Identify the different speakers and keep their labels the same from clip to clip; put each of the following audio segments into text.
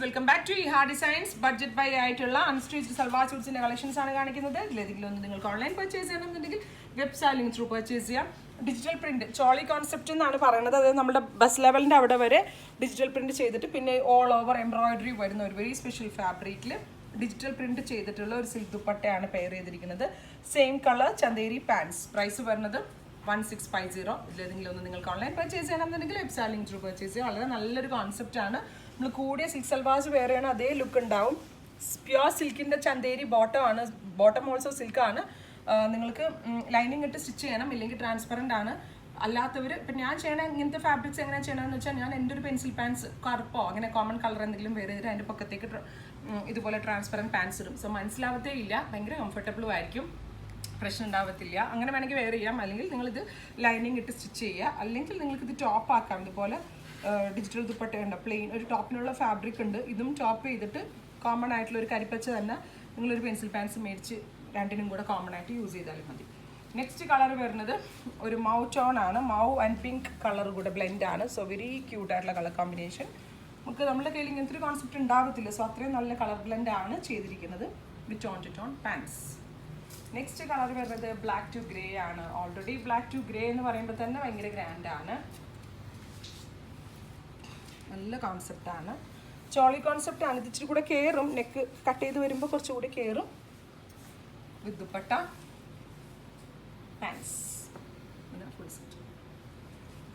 Speaker 1: Welcome back to Iha designs. Budget buy ആയിട്ടുള്ള unstitched salwar സ്യൂട്ട്സിന്റെ collections ആണ് കാണിക്കുന്നത്. ഇതിലേതെങ്കിലും ഒന്ന് നിങ്ങൾക്ക് ഓൺലൈൻ പർച്ചേസ് ചെയ്യണമെന്നുണ്ടെങ്കിൽ വെബ്സൈറ്റ് ലിങ്ക് ത്രൂ പർച്ചേസ് ചെയ്യാം. ഡിജിറ്റൽ പ്രിന്റ് ചോളി കോൺസെപ്റ്റ് എന്നാണ് പറയുന്നത്. അതായത് നമ്മുടെ ബസ് ലെവലിൻ്റെ അവിടെ വരെ ഡിജിറ്റൽ പ്രിന്റ് ചെയ്തിട്ട് പിന്നെ ഓൾ ഓവർ എംബ്രോയിഡറി വരുന്ന ഒരു വെരി സ്പെഷ്യൽ ഫാബ്രിക്കിൽ ഡിജിറ്റൽ പ്രിന്റ് ചെയ്തിട്ടുള്ള ഒരു സിൽക്ക് ദുപ്പട്ടയാണ് പെയർ ചെയ്തിരിക്കുന്നത്. Same colour Chanderi pants. Price വരുന്നത് 1650. ഇതിലേതെങ്കിലും ഒന്ന് നിങ്ങൾക്ക് ഓൺലൈൻ പർച്ചേസ് ചെയ്യണമെന്നുണ്ടെങ്കിൽ വെബ്സൈറ്റ് ലിങ്ക് ത്രൂ പർച്ചേസ് ചെയ്യാം. വളരെ നല്ലൊരു കോൺസെപ്റ്റ് ആണ്. നമ്മൾ കൂടിയ സിൽക്ക് സൽവാസ് വേറെ ആണ്, അതേ ലുക്ക് ഉണ്ടാവും. പ്യുവർ സിൽക്കിൻ്റെ ചന്തേരി ബോട്ടം ആണ്, ബോട്ടം ഓൾസോ സിൽക്കാണ്. നിങ്ങൾക്ക് ലൈനിങ് ഇട്ട് സ്റ്റിച്ച് ചെയ്യണം, ഇല്ലെങ്കിൽ ട്രാൻസ്പെറൻ്റ് ആണ്. അല്ലാത്തവർ ഇപ്പം ഞാൻ ചെയ്യണ ഇങ്ങനത്തെ ഫാബ്രിക്സ് എങ്ങനെ ചെയ്യണമെന്ന് വെച്ചാൽ ഞാൻ എൻ്റെ ഒരു പെൻസിൽ പാൻസ് കറുപ്പോ അങ്ങനെ കോമൺ കളർ എന്തെങ്കിലും വേറെ ചെയ്തിട്ട് അതിൻ്റെ പക്കത്തേക്ക് ഇതുപോലെ ട്രാൻസ്പെറൻറ്റ് പാൻസ് ഇടും. സോ മനസ്സിലാവത്തേ ഇല്ല, ഭയങ്കര കംഫർട്ടബിളും ആയിരിക്കും, പ്രശ്നം ഉണ്ടാവത്തില്ല. അങ്ങനെ വേണമെങ്കിൽ വെയർ ചെയ്യാം. അല്ലെങ്കിൽ നിങ്ങളിത് ലൈനിങ് ഇട്ട് സ്റ്റിച്ച് ചെയ്യുക, അല്ലെങ്കിൽ നിങ്ങൾക്കിത് ടോപ്പ് ആക്കാം. ഇതുപോലെ ഡിജിറ്റൽ ദുപ്പട്ടയുണ്ട്, പ്ലെയിൻ ഒരു ടോപ്പിനുള്ള ഫാബ്രിക് ഉണ്ട്. ഇതും ടോപ്പ് ചെയ്തിട്ട് കോമൺ ആയിട്ടുള്ള ഒരു കരിപ്പച്ച തന്നെ നിങ്ങളൊരു പെൻസിൽ പാൻസ് മേടിച്ച് രണ്ടിനും കൂടെ കോമൺ ആയിട്ട് യൂസ് ചെയ്താലും മതി. നെക്സ്റ്റ് കളർ വരുന്നത് ഒരു മൗ ടോൺ ആണ്. മൗ ആൻഡ് പിങ്ക് കളർ കൂടെ ബ്ലെൻഡ് ആണ്. സോ വെരി ക്യൂട്ട് ആയിട്ടുള്ള കളർ കോമ്പിനേഷൻ. നമുക്ക് നമ്മുടെ കയ്യിൽ ഇങ്ങനത്തെ ഒരു കോൺസെപ്റ്റ് ഉണ്ടാവത്തില്ല. സോ അത്രയും നല്ല കളർ ബ്ലെൻഡ് ആണ് ചെയ്തിരിക്കുന്നത് with tone to tone pants. Next colour വരുന്നത് ബ്ലാക്ക് ടു ഗ്രേ ആണ്. ഓൾറെഡി ബ്ലാക്ക് ടു ഗ്രേ എന്ന് പറയുമ്പോൾ തന്നെ ഭയങ്കര ഗ്രാൻഡ് ആണ്, നല്ല കോൺസെപ്റ്റാണ്. ചോളി കോൺസെപ്റ്റ് ആണ്. ഇത് ഇച്ചിരി കൂടെ കയറും, നെക്ക് കട്ട് ചെയ്ത് വരുമ്പോൾ കുറച്ചുകൂടി കയറും. With dupatta pants full set.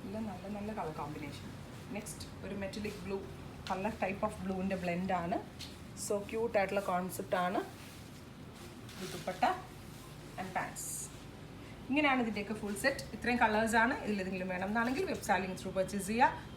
Speaker 1: എല്ലാം നല്ല നല്ല കളർ കോമ്പിനേഷൻ. നെക്സ്റ്റ് ഒരു മെറ്റലിക് ബ്ലൂ, പല ടൈപ്പ് ഓഫ് ബ്ലൂവിൻ്റെ ബ്ലെൻഡ് ആണ്. സോ ക്യൂട്ട് ആയിട്ടുള്ള കോൺസെപ്റ്റ് ആണ്. Dupatta and pants. ഇങ്ങനെയാണ് ഇതിൻ്റെയൊക്കെ ഫുൾ സെറ്റ്. ഇത്രയും കളേഴ്സാണ്. ഇതിലേതെങ്കിലും വേണം എന്നാണെങ്കിൽ വെബ്സൈറ്റ് ലിങ്ക് ത്രൂ പർച്ചേസ് ചെയ്യുക.